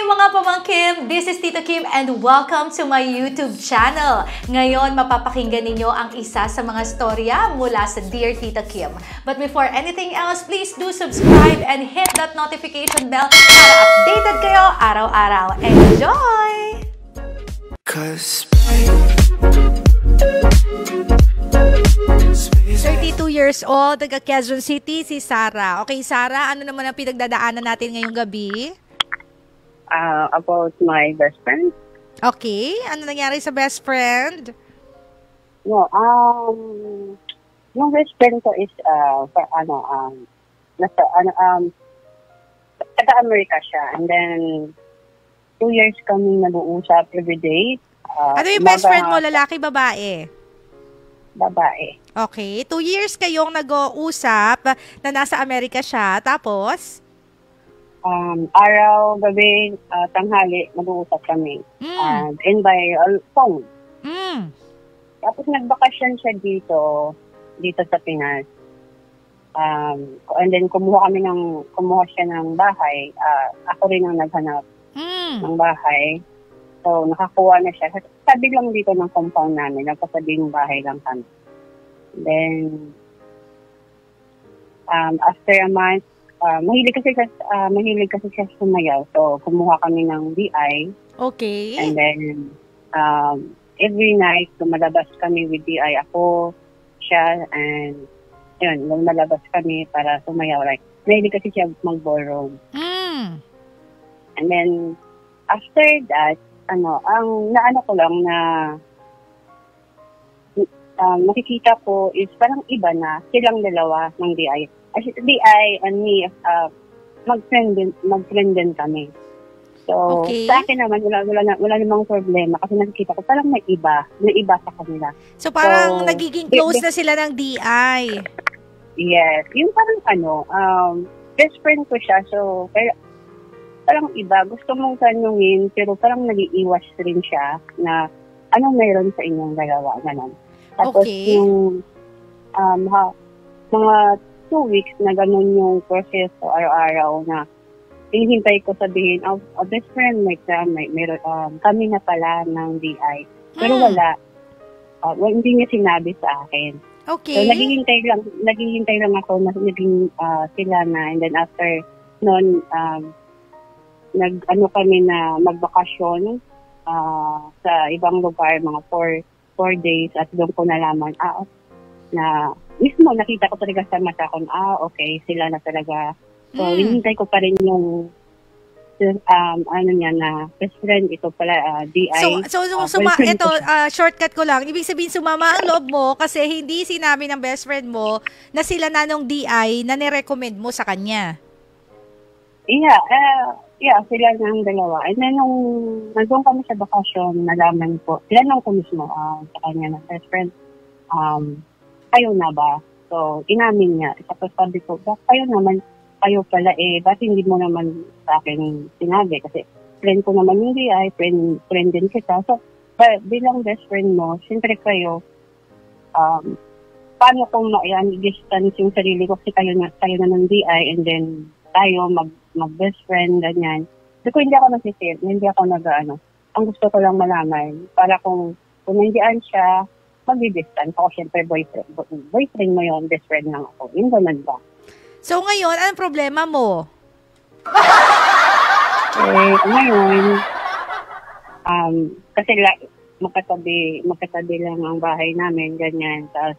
mga pamangkin! This is Tita Kim and welcome to my YouTube channel. Ngayon, mapapakinggan ninyo ang isa sa mga storya mula sa Dear Tita Kim. But before anything else, please do subscribe and hit that notification bell para updated kayo araw-araw. Enjoy! 32 years old, taga Quezon City, si Sarah. Okay, Sarah, ano naman ang pinagdadaanan natin ngayong gabi? About my best friend. Okay, ano nangyari sa best friend? No, yung best friend ko is, taga-Amerika siya. And then, 2 years kami nag-uusap every day. Ano yung best friend mo, lalaki, babae? Babae. Okay, 2 years kayong nag-uusap na nasa Amerika siya, tapos? Araw, gabi, tanghali, mag-uusap kami. And by phone. Tapos nagbakasyon siya dito sa Pinas. And then kumuha siya ng bahay. Ako rin ang naghanap ng bahay. So, nakakuha na siya. Sabi lang dito ng compound namin, nagpasabing bahay lang kami. Then, after a month, mahilig kasi siya sumayaw. So, kumuha kami ng DI. Okay. And then, every night, lumalabas kami with DI. Ako, siya, and yun, lumalabas kami para sumayaw. Like, mahilig kasi siya mag-ballroom. And then, after that, ang naano ko lang na nakikita ko is parang iba na silang dalawa ng DI. As DI and me, mag-friend din kami. So, okay. Sa akin naman, wala namang problema kasi nakikita ko parang may iba sa kanila. So, parang nagiging close na sila ng DI. Yes. Yung parang best friend ko siya. So, parang iba. Gusto mong tanungin, pero parang nag-iiwas rin siya na anong mayroon sa inyong dalawa. Ganun. Tapos okay. Yung mga 2 weeks na ganun yung process ko araw-araw na hinihintay ko sabihin, best friend, kami na pala ng DI. Pero wala. Hindi niya sinabi sa akin. Okay. So, naghihintay lang ako na naging sila na. And then after noon, kami na magbakasyon sa ibang lugar, mga 4 days. At doon ko nalaman, na mismo nakita ko talaga sa mata ko, okay, sila na talaga. So, hinihintay ko pa rin yung na best friend, ito pala, DI. Ito, shortcut ko lang. Ibig sabihin, sumama ang loob mo kasi hindi sinabi ng best friend mo na sila na nung DI na nirecommend mo sa kanya. Yeah, sila ng dalawa. And then, nung nandun kami sa bakasyon, nalaman ko, sila nang ko mismo sa kanya ng best friend, kayo na ba? So, inamin niya. Tapos sabi ko, kayo pala ba't hindi mo naman sa akin sinabi? Kasi friend ko naman yung DI, friend din kita. So, bilang best friend mo, siyempre kayo, paano kung distance yung sarili ko kasi kayo na ng DI and then tayo mag-best friend, ganyan. So, kung hindi ako nagsisip, hindi ako ang gusto ko lang malaman, para kung nandiyan siya, mag-distance ako, siyempre boyfriend mo yun, best friend lang ako. Yung ganun ba? So, ngayon, anong problema mo? Ngayon, kasi magkatabi lang ang bahay namin, ganyan. Tapos,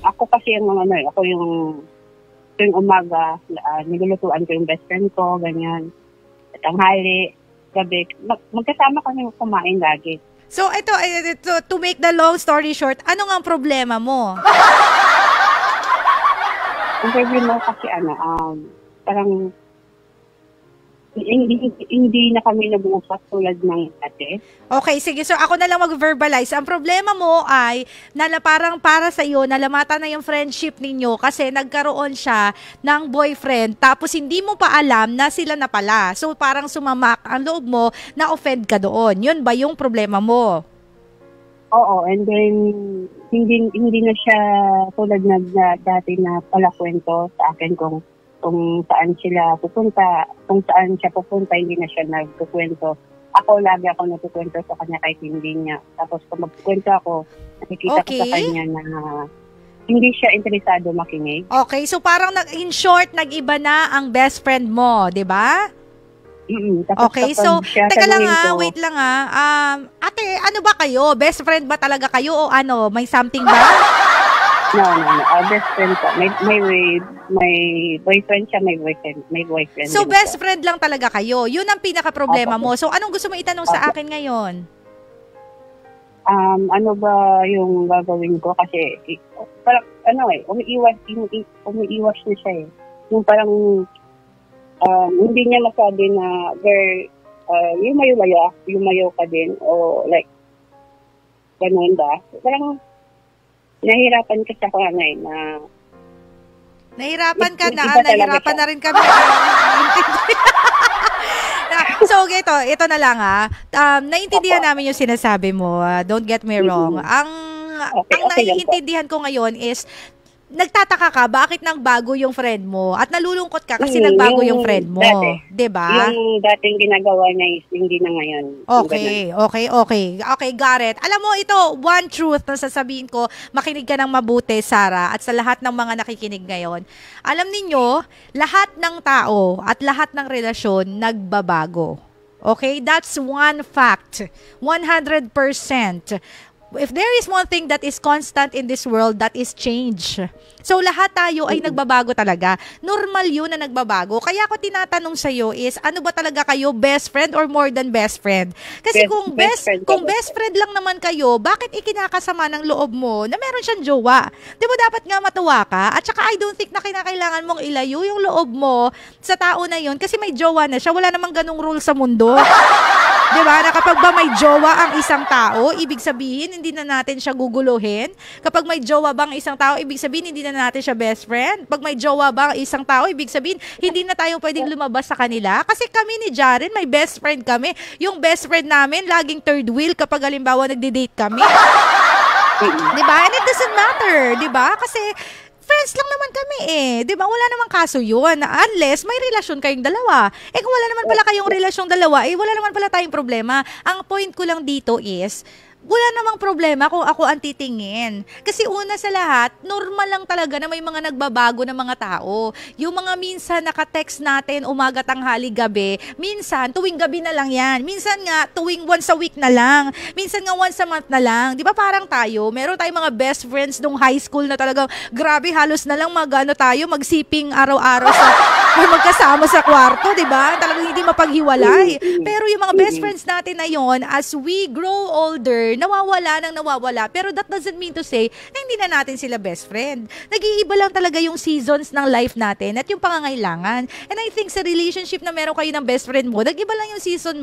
ako kasi ako yung umaga, nilulutuan ko yung best friend ko, ganyan. At tanghali, gabi, magkasama kami kumain lagi. So, ito, to make the long story short, ano nga ang problema mo? Ang problema kasi parang hindi na kami nag-uusap tulad ng dati. Okay, sige. So, ako na lang mag-verbalize. Ang problema mo ay, parang para sa iyo, nalamata na yung friendship ninyo kasi nagkaroon siya ng boyfriend tapos hindi mo pa alam na sila na pala. So, parang sumamak ang loob mo na offend ka doon. Yun ba yung problema mo? Oo, and then hindi na siya tulad na dati na pala kwento sa akin kung kung saan sila pupunta, kung saan siya pupunta, hindi na siya nagkukwento. Ako, lagi ako nagkukwento sa kanya kahit hindi niya. Tapos kung magkukwento ako, nakikita ko sa kanya na hindi siya interesado makinig. Okay, so parang in short, nag-iba na ang best friend mo, di ba? Okay, so, teka lang wait lang ate, ano ba kayo? Best friend ba talaga kayo o ano? May something ba? No. Best friend ko. May boyfriend siya, may boyfriend. So, best friend lang talaga kayo. Yun ang pinaka-problema mo. So, anong gusto mo itanong sa akin ngayon? Ano ba yung gagawin ko? Kasi, parang, umiiwas na siya eh. Yung parang, hindi niya masabi na, yumayo ka din, o like, ganun ba? Parang, nahihirapan ka sa kanay na... Nahihirapan ka na, nahihirapan na rin kami. So, ito na lang naiintindihan namin yung sinasabi mo. Don't get me wrong. Ang naiintindihan ko ngayon is, nagtataka ka, bakit nagbago yung friend mo? At nalulungkot ka kasi nagbago yung friend mo. Diba? Yung dating ginagawa niya is hindi na ngayon. Okay, got it. Alam mo, ito, one truth na sasabihin ko, makinig ka ng mabuti, Sarah, at sa lahat ng mga nakikinig ngayon. Alam ninyo, lahat ng tao at lahat ng relasyon nagbabago. Okay? That's one fact. 100%. If there is one thing that is constant in this world, that is change. So, lahat tayo ay nagbabago talaga. Normal yun na nagbabago. Kaya ako tinatanong sa'yo is, ano ba talaga kayo, best friend or more than best friend? Kasi kung best friend lang naman kayo, bakit ikinakasama ng loob mo na meron siyang jowa? Di ba dapat nga matuwa ka? At saka I don't think na kinakailangan mong ilayo yung loob mo sa tao na yun kasi may jowa na siya. Wala namang ganung rule sa mundo. Diba? Na kapag ba may jowa ang isang tao, ibig sabihin, hindi na natin siya guguluhin. Kapag may jowa bang isang tao, ibig sabihin, hindi na natin siya best friend. Pag may jowa bang isang tao, ibig sabihin, hindi na tayo pwedeng lumabas sa kanila. Kasi kami ni Jaren, may best friend kami. Yung best friend namin, laging third wheel kapag halimbawa nagde-date kami. Diba? And it doesn't matter. Diba? Kasi, friends lang naman kami Di ba? Wala namang kaso yun. Unless may relasyon kayong dalawa. Kung wala naman pala kayong relasyong dalawa, wala naman pala tayong problema. Ang point ko lang dito is, wala namang problema kung ako ang titingin. Kasi una sa lahat, normal lang talaga na may mga nagbabago na mga tao. Yung mga minsan naka-text natin umaga, tanghali, gabi, minsan tuwing gabi na lang yan. Minsan nga tuwing once a week na lang. Minsan nga once a month na lang. Di ba parang tayo, meron tayong mga best friends nung high school na talagang grabe, halos na lang magsiping araw-araw sa magkasama sa kwarto, di ba? Talagang hindi mapaghiwalay. Pero yung mga best friends natin na yon, as we grow older, nawawala. Pero that doesn't mean to say na hindi na natin sila best friend. Nag-iiba lang talaga yung seasons ng life natin at yung pangangailangan. And I think sa relationship na meron kayo ng best friend mo, nag-iba lang yung season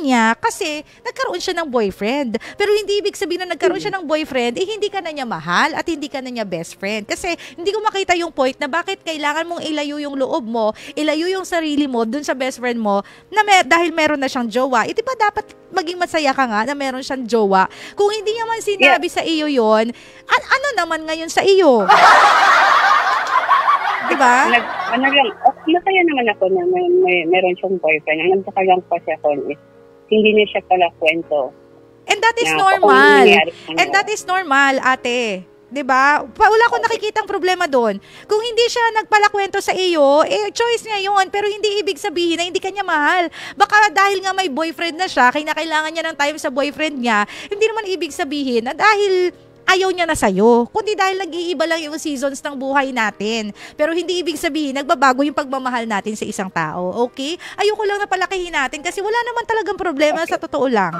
niya kasi nagkaroon siya ng boyfriend. Pero hindi ibig sabihin na nagkaroon siya ng boyfriend, hindi ka na niya mahal at hindi ka na niya best friend. Kasi hindi ko makita yung point na bakit kailangan mong ilayo yung loob mo, ilayo yung sarili mo dun sa best friend mo na dahil meron na siyang jowa. Di ba dapat maging masaya ka nga na meron siyang jowa? Kung hindi naman sinabi sa iyo yon, ano naman ngayon sa iyo? Diba? Masaya naman ako na meron siyang boyfriend. Ang nagtaka lang kasi ako is, hindi niya siya pala kwento. And that is normal. And that is normal, ate. 'Di ba? Wala akong nakikitang problema doon. Kung hindi siya nagpalakwento sa iyo, choice niya 'yon, pero hindi ibig sabihin na hindi kanya mahal. Baka dahil nga may boyfriend na siya, kailangan niya ng time sa boyfriend niya, hindi naman ibig sabihin na dahil ayaw niya na sa'yo, kundi dahil nag-iiba lang yung seasons ng buhay natin. Pero hindi ibig sabihin, nagbabago yung pagmamahal natin sa isang tao, okay? Ayoko lang na palakihin natin kasi wala naman talagang problema sa totoo lang.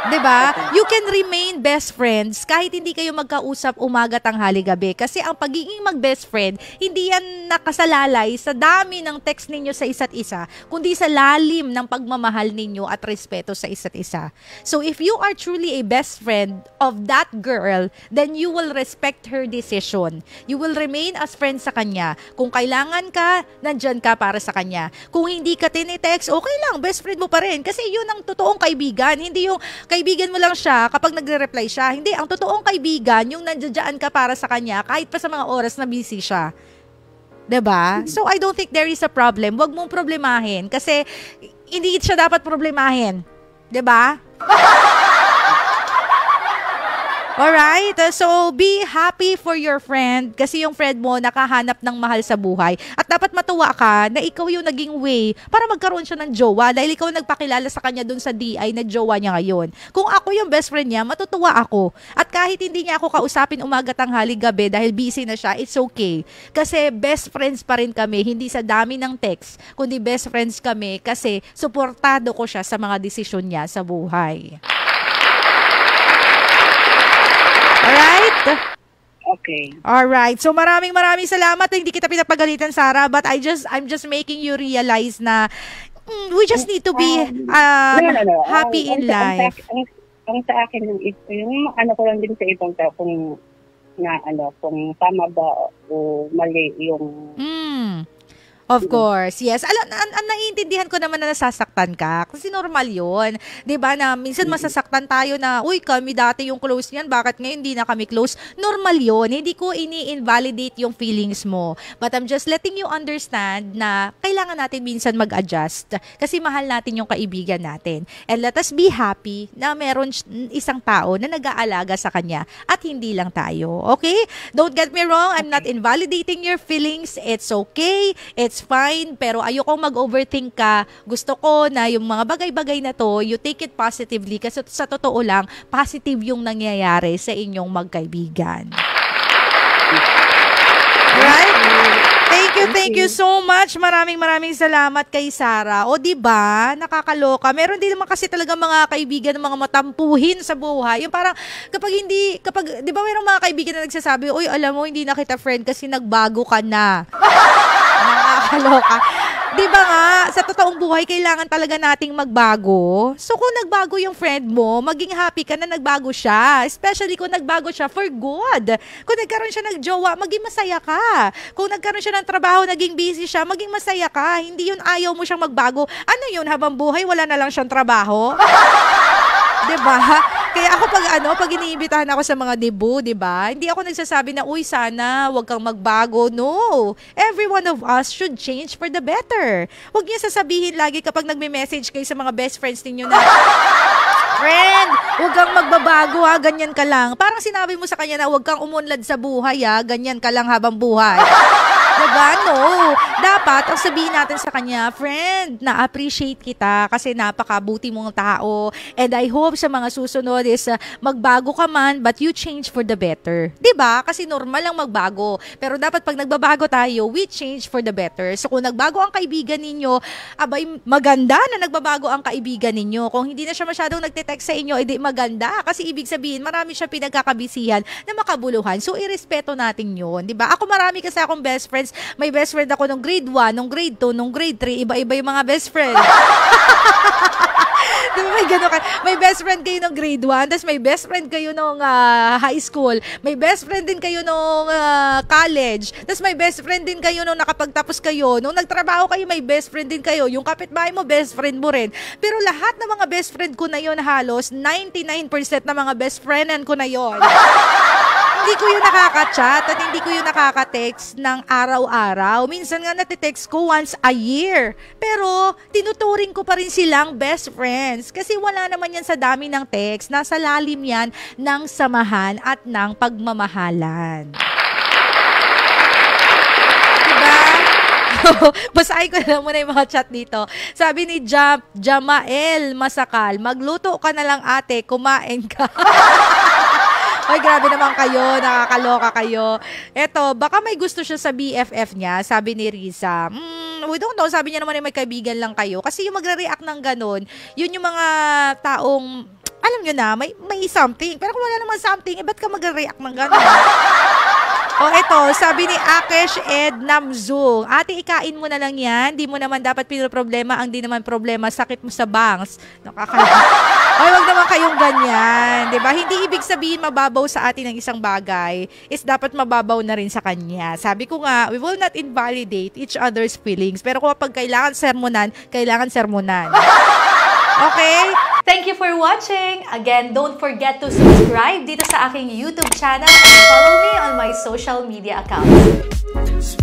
Diba? You can remain best friends kahit hindi kayo magkausap umaga, tanghali, gabi. Kasi ang pagiging mag-best friend, hindi yan nakasalalay sa dami ng text ninyo sa isa't isa, kundi sa lalim ng pagmamahal ninyo at respeto sa isa't isa. So if you are truly a best friend of that girl, then you will respect her decision. You will remain as friends sa kanya. Kung kailangan ka, nandyan ka para sa kanya. Kung hindi ka tinitext, okay lang, best friend mo pa rin. Kasi yun ang totoong kaibigan. Hindi yung kaibigan mo lang siya kapag nagre-reply siya. Hindi, ang totoong kaibigan, yung nandiyan ka para sa kanya kahit pa sa mga oras na busy siya. 'Diba? So, I don't think there is a problem. Huwag mong problemahin kasi hindi siya dapat problemahin. 'Diba? Alright? So, be happy for your friend kasi yung friend mo nakahanap ng mahal sa buhay. At dapat matuwa ka na ikaw yung naging way para magkaroon siya ng jowa dahil ikaw nagpakilala sa kanya dun sa DI na jowa niya ngayon. Kung ako yung best friend niya, matutuwa ako. At kahit hindi niya ako kausapin umaga, tanghali, gabi dahil busy na siya, it's okay. Kasi best friends pa rin kami, hindi sa dami ng text, kundi best friends kami kasi suportado ko siya sa mga desisyon niya sa buhay. Alright? Okay. Alright. So maraming salamat. Hindi kita pinapagalitan, Sarah, but I'm just making you realize na we just need to be happy in life. Ang sa akin yung ano ko lang din sa ibang tao kung tama ba o mali yung Of course, yes. Naiintindihan ko naman na nasasaktan ka. Kasi normal yun. 'Di ba na minsan masasaktan tayo na, uy, kami dati yung close niyan, bakit ngayon hindi na kami close? Normal yun. Hindi ko ini-invalidate yung feelings mo. But I'm just letting you understand na kailangan natin minsan mag-adjust. Kasi mahal natin yung kaibigan natin. And let us be happy na meron isang tao na nag-aalaga sa kanya at hindi lang tayo. Okay? Don't get me wrong. I'm not invalidating your feelings. It's okay. It's fine, pero ayokong mag-overthink ka. Gusto ko na yung mga bagay-bagay na to, you take it positively kasi sa totoo lang, positive yung nangyayari sa inyong magkaibigan. Right? Thank you so much. Maraming salamat kay Sarah. O diba, nakakaloka. Meron din naman kasi talaga mga kaibigan ng mga matampuhin sa buhay. Yung parang kapag di ba merong mga kaibigan na nagsasabi, uy, alam mo, hindi na kita friend kasi nagbago ka na. Nakakaloka. Di ba nga, sa totoong buhay, kailangan talaga nating magbago. So, kung nagbago yung friend mo, maging happy ka na nagbago siya. Especially kung nagbago siya for good. Kung nagkaroon siya ng jowa, maging masaya ka. Kung nagkaroon siya ng trabaho, naging busy siya, maging masaya ka. Hindi yun ayaw mo siyang magbago. Ano yun, habang buhay, wala na lang siyang trabaho? Diba? Kaya ako pag iniimbitahan ako sa mga debut, diba? Hindi ako nagsasabi na, uy, sana, wag kang magbago. No. Every one of us should change for the better. Huwag niyo sasabihin lagi kapag nagme-message kayo sa mga best friends ninyo na, friend, huwag kang magbabago ha, ganyan ka lang. Parang sinabi mo sa kanya na huwag kang umunlad sa buhay ha, ganyan ka lang habang buhay. Diba? No. Dapat, ang sabihin natin sa kanya, friend, na-appreciate kita kasi napakabuti mong tao. And I hope sa mga susunod is magbago ka man, but you change for the better. Diba? Kasi normal lang magbago. Pero dapat pag nagbabago tayo, we change for the better. So kung nagbago ang kaibigan ninyo, abay, maganda na nagbabago ang kaibigan ninyo. Kung hindi na siya masyadong nagte-text sa inyo, edi maganda. Kasi ibig sabihin, marami siya pinagkakabisihan na makabuluhan. So irespeto natin yun. Diba? Ako marami kasi akong best friends. May best friend ako nung grade 1, nung grade 2, nung grade 3. Iba-iba yung mga best friend. Diba may gano'n ka? May best friend kayo nung grade 1, tapos may best friend kayo nung high school. May best friend din kayo nung college. Tapos may best friend din kayo nung nakapagtapos kayo. Nung nagtrabaho kayo, may best friend din kayo. Yung kapitbahay mo, best friend mo rin. Pero lahat ng mga best friend ko na yon, halos 99% na mga best friendan ko na yon. Hindi ko yung nakaka-chat at hindi ko yung nakaka-text ng araw-araw. Minsan nga natitext ko once a year. Pero tinuturing ko pa rin silang best friends. Kasi wala naman yan sa dami ng text. Nasa lalim yan ng samahan at ng pagmamahalan. Diba? Basahin ko na lang muna yung mga chat dito. Sabi ni Jamael Masakal, magluto ka na lang ate, kumain ka. Ay, grabe naman kayo, nakakaloka kayo. Eto, baka may gusto siya sa BFF niya, sabi ni Riza. We don't know, sabi niya naman may kaibigan lang kayo. Kasi yung magre-react ng ganun, yun yung mga taong, alam nyo na, may something. Pero kung wala naman something, ba't ka magre-react ng ganun? O eto, sabi ni Akesh Ed Namzung, ate, ikain mo na lang yan. Di mo naman dapat pinoproblema, ang di naman problema, sakit mo sa bangs. Ay, wag naman kayong ganyan. Diba? Hindi ibig sabihin mababaw sa atin ng isang bagay is dapat mababaw na rin sa kanya. Sabi ko nga, we will not invalidate each other's feelings. Pero kapag kailangan sermonan, kailangan sermonan. Okay? Thank you for watching. Again, don't forget to subscribe dito sa aking YouTube channel and follow me on my social media accounts.